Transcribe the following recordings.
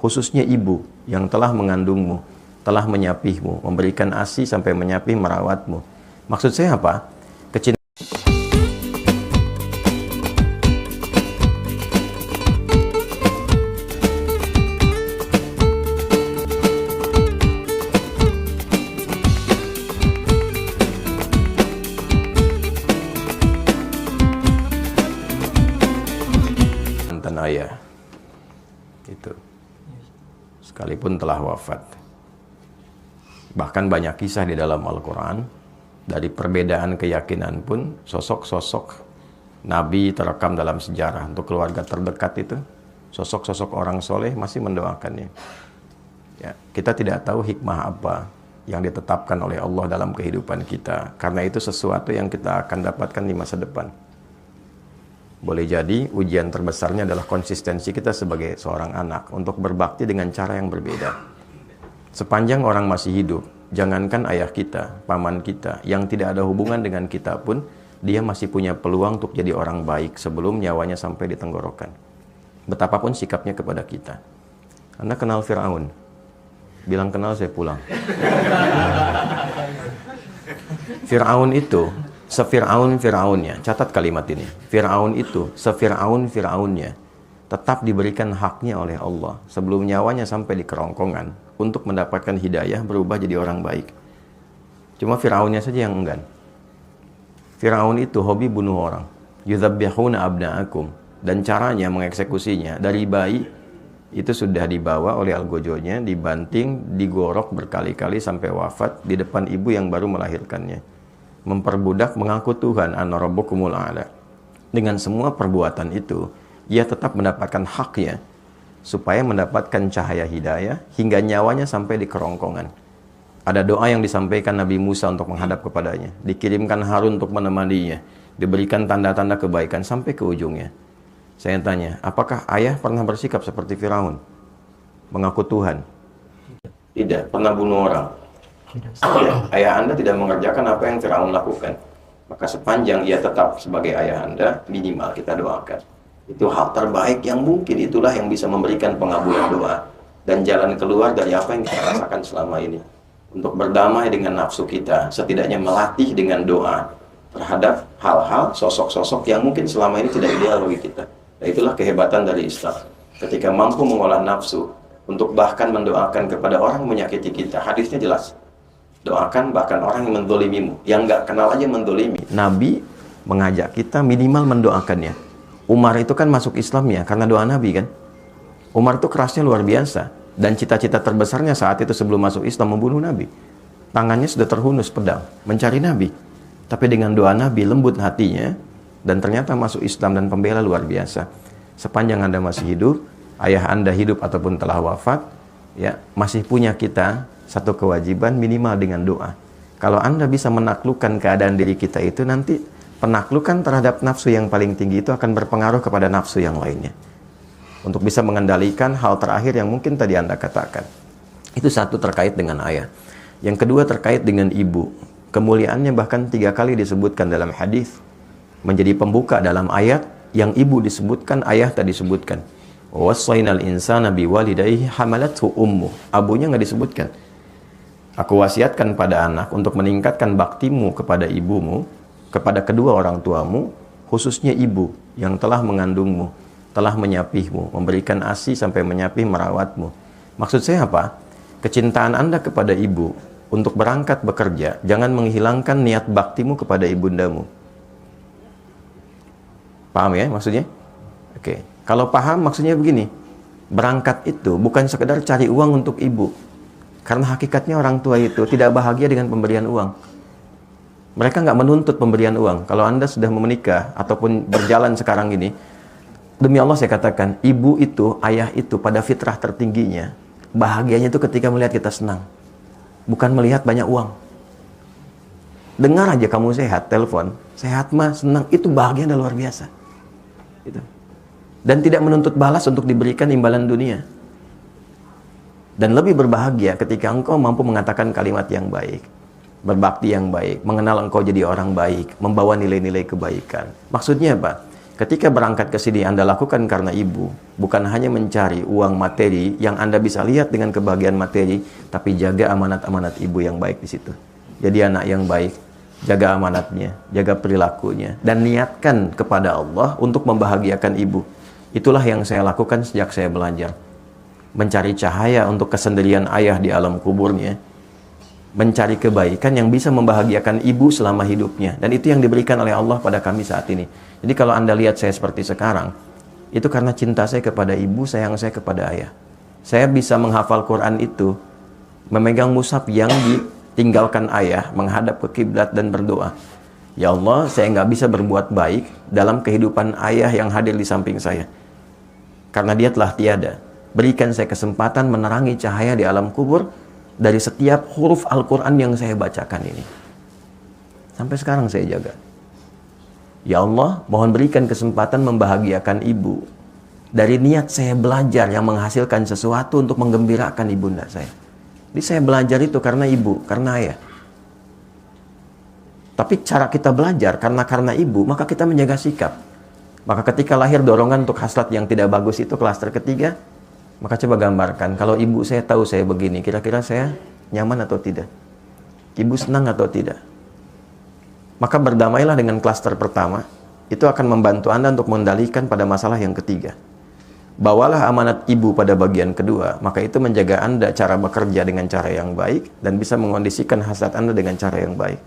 khususnya ibu yang telah mengandungmu, telah menyapihmu, memberikan ASI sampai menyapih merawatmu. Maksud saya apa? Kecintaan ayah itu sekalipun telah wafat. Bahkan banyak kisah di dalam Al-Quran, dari perbedaan keyakinan pun sosok-sosok Nabi terekam dalam sejarah. Untuk keluarga terdekat itu, sosok-sosok orang soleh masih mendoakannya. Ya, kita tidak tahu hikmah apa yang ditetapkan oleh Allah dalam kehidupan kita, karena itu sesuatu yang kita akan dapatkan di masa depan. Boleh jadi ujian terbesarnya adalah konsistensi kita sebagai seorang anak untuk berbakti dengan cara yang berbeda. Sepanjang orang masih hidup, jangankan ayah kita, paman kita, yang tidak ada hubungan dengan kita pun, dia masih punya peluang untuk jadi orang baik sebelum nyawanya sampai di tenggorokan. Betapapun sikapnya kepada kita. Anda kenal Fir'aun? Bilang kenal, saya pulang. Fir'aun itu Fir'aunnya, catat kalimat ini. Fir'aun itu, Fir'aunnya, tetap diberikan haknya oleh Allah sebelum nyawanya sampai di kerongkongan untuk mendapatkan hidayah berubah jadi orang baik. Cuma Fir'aunnya saja yang enggan. Fir'aun itu hobi bunuh orang. Yudzabbihuna abna'akum. Dan caranya mengeksekusinya dari bayi itu sudah dibawa oleh algojonya, dibanting, digorok berkali-kali sampai wafat di depan ibu yang baru melahirkannya. Memperbudak mengaku Tuhan, ana rabbukumul a'la. Dengan semua perbuatan itu, ia tetap mendapatkan haknya supaya mendapatkan cahaya hidayah hingga nyawanya sampai di kerongkongan. Ada doa yang disampaikan Nabi Musa untuk menghadap kepadanya, dikirimkan Harun untuk menemaninya, diberikan tanda-tanda kebaikan sampai ke ujungnya. Saya tanya, apakah ayah pernah bersikap seperti Firaun? Mengaku Tuhan? Tidak, pernah bunuh orang. Ayah Anda tidak mengerjakan apa yang Firaun lakukan. Maka sepanjang ia tetap sebagai ayah Anda, minimal kita doakan. Itu hal terbaik yang mungkin, itulah yang bisa memberikan pengabulan doa dan jalan keluar dari apa yang kita rasakan selama ini. Untuk berdamai dengan nafsu kita, setidaknya melatih dengan doa terhadap hal-hal, sosok-sosok yang mungkin selama ini tidak ideal bagi kita. Dan itulah kehebatan dari Islam. Ketika mampu mengolah nafsu untuk bahkan mendoakan kepada orang menyakiti kita. Hadisnya jelas. Doakan bahkan orang yang mendolimimu, yang nggak kenal aja mendolimi. Nabi mengajak kita minimal mendoakannya. Umar itu kan masuk Islamnya karena doa Nabi kan. Umar itu kerasnya luar biasa. Dan cita-cita terbesarnya saat itu sebelum masuk Islam membunuh Nabi. Tangannya sudah terhunus pedang, mencari Nabi. Tapi dengan doa Nabi lembut hatinya, dan ternyata masuk Islam dan pembela luar biasa. Sepanjang Anda masih hidup, ayah Anda hidup ataupun telah wafat, ya masih punya kita satu kewajiban minimal dengan doa. Kalau Anda bisa menaklukkan keadaan diri kita itu, nanti penaklukan terhadap nafsu yang paling tinggi itu akan berpengaruh kepada nafsu yang lainnya. Untuk bisa mengendalikan hal terakhir yang mungkin tadi Anda katakan. Itu satu terkait dengan ayah. Yang kedua terkait dengan ibu. Kemuliaannya bahkan 3 kali disebutkan dalam hadis. Menjadi pembuka dalam ayat yang ibu disebutkan, ayah tadi disebutkan. Wassainal insana biwalidayhi hamalathu ummu. Abunya nggak disebutkan. Aku wasiatkan pada anak untuk meningkatkan baktimu kepada ibumu, kepada kedua orang tuamu, khususnya ibu yang telah mengandungmu, telah menyapihmu, memberikan ASI sampai menyapih merawatmu. Maksud saya apa? Kecintaan Anda kepada ibu untuk berangkat bekerja, jangan menghilangkan niat baktimu kepada ibundamu. Paham ya maksudnya? Oke. Kalau paham maksudnya begini, berangkat itu bukan sekedar cari uang untuk ibu. Karena hakikatnya orang tua itu tidak bahagia dengan pemberian uang. Mereka nggak menuntut pemberian uang. Kalau Anda sudah menikah ataupun berjalan sekarang ini, demi Allah saya katakan, ibu itu, ayah itu pada fitrah tertingginya, bahagianya itu ketika melihat kita senang. Bukan melihat banyak uang. Dengar aja kamu sehat, telepon, sehat mah, senang, itu bahagia luar biasa. Gitu. Dan tidak menuntut balas untuk diberikan imbalan dunia. Dan lebih berbahagia ketika engkau mampu mengatakan kalimat yang baik, berbakti yang baik, mengenal engkau jadi orang baik, membawa nilai-nilai kebaikan. Maksudnya apa? Ketika berangkat ke sini Anda lakukan karena ibu, bukan hanya mencari uang materi yang Anda bisa lihat dengan kebahagiaan materi, tapi jaga amanat-amanat ibu yang baik di situ. Jadi anak yang baik, jaga amanatnya, jaga perilakunya, dan niatkan kepada Allah untuk membahagiakan ibu. Itulah yang saya lakukan sejak saya belajar. Mencari cahaya untuk kesendirian ayah di alam kuburnya, mencari kebaikan yang bisa membahagiakan ibu selama hidupnya, dan itu yang diberikan oleh Allah pada kami saat ini. Jadi kalau Anda lihat saya seperti sekarang, itu karena cinta saya kepada ibu, sayang saya kepada ayah. Saya bisa menghafal Quran itu, memegang mushaf yang ditinggalkan ayah, menghadap ke kiblat dan berdoa. Ya Allah, saya nggak bisa berbuat baik dalam kehidupan ayah yang hadir di samping saya, karena dia telah tiada. Berikan saya kesempatan menerangi cahaya di alam kubur dari setiap huruf Al-Quran yang saya bacakan ini. Sampai sekarang saya jaga. Ya Allah, mohon berikan kesempatan membahagiakan ibu dari niat saya belajar yang menghasilkan sesuatu untuk menggembirakan ibunda saya. Jadi saya belajar itu karena ibu, karena ayah. Tapi cara kita belajar karena ibu, maka kita menjaga sikap. Maka ketika lahir dorongan untuk hasrat yang tidak bagus itu klaster ketiga, maka coba gambarkan, kalau ibu saya tahu saya begini, kira-kira saya nyaman atau tidak? Ibu senang atau tidak? Maka berdamailah dengan klaster pertama, itu akan membantu Anda untuk mengendalikan pada masalah yang ketiga. Bawalah amanat ibu pada bagian kedua, maka itu menjaga Anda cara bekerja dengan cara yang baik, dan bisa mengondisikan hasrat Anda dengan cara yang baik.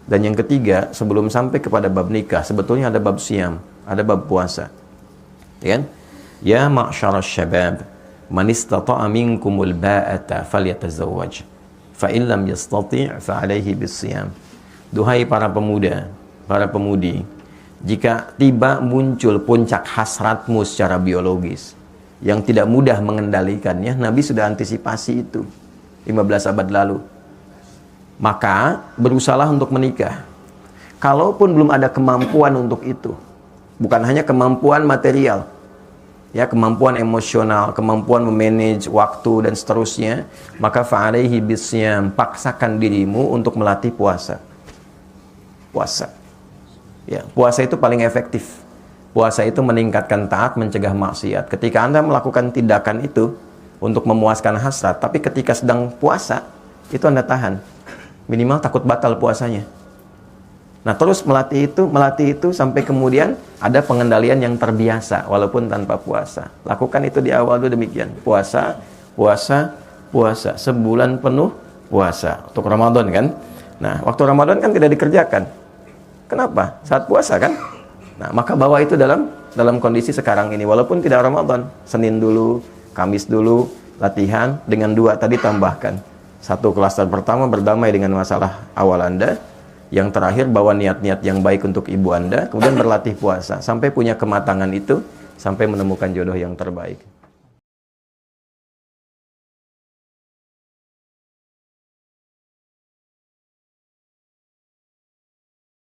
Dan yang ketiga, sebelum sampai kepada bab nikah, sebetulnya ada bab siam, ada bab puasa. Ya kan? Ya ma'syarasy syabab, man istata'a minkumul ba'ata falyatazawwaj, fa in lam yastati' fa 'alaihi bis-siyam. Duhai para pemuda, para pemudi, jika tiba muncul puncak hasratmu secara biologis yang tidak mudah mengendalikannya, Nabi sudah antisipasi itu 15 abad lalu. Maka berusahalah untuk menikah. Kalaupun belum ada kemampuan untuk itu, bukan hanya kemampuan material, ya, kemampuan emosional, kemampuan memanage waktu dan seterusnya, maka fa'alaihi bisyam, paksakan dirimu untuk melatih puasa. Puasa. Ya, puasa itu paling efektif. Puasa itu meningkatkan taat, mencegah maksiat. Ketika Anda melakukan tindakan itu untuk memuaskan hasrat, tapi ketika sedang puasa, itu Anda tahan. Minimal takut batal puasanya. Nah, terus melatih itu sampai kemudian ada pengendalian yang terbiasa walaupun tanpa puasa. Lakukan itu di awal dulu demikian. Puasa, puasa, puasa. Sebulan penuh puasa. Untuk Ramadan kan? Nah, waktu Ramadan kan tidak dikerjakan. Kenapa? Saat puasa kan? Nah, maka bawa itu dalam kondisi sekarang ini. Walaupun tidak Ramadan, Senin dulu, Kamis dulu, latihan dengan 2 tadi tambahkan. 1 klaster pertama berdamai dengan masalah awal Anda. Yang terakhir bawa niat-niat yang baik untuk ibu Anda. Kemudian berlatih puasa. Sampai punya kematangan itu, sampai menemukan jodoh yang terbaik.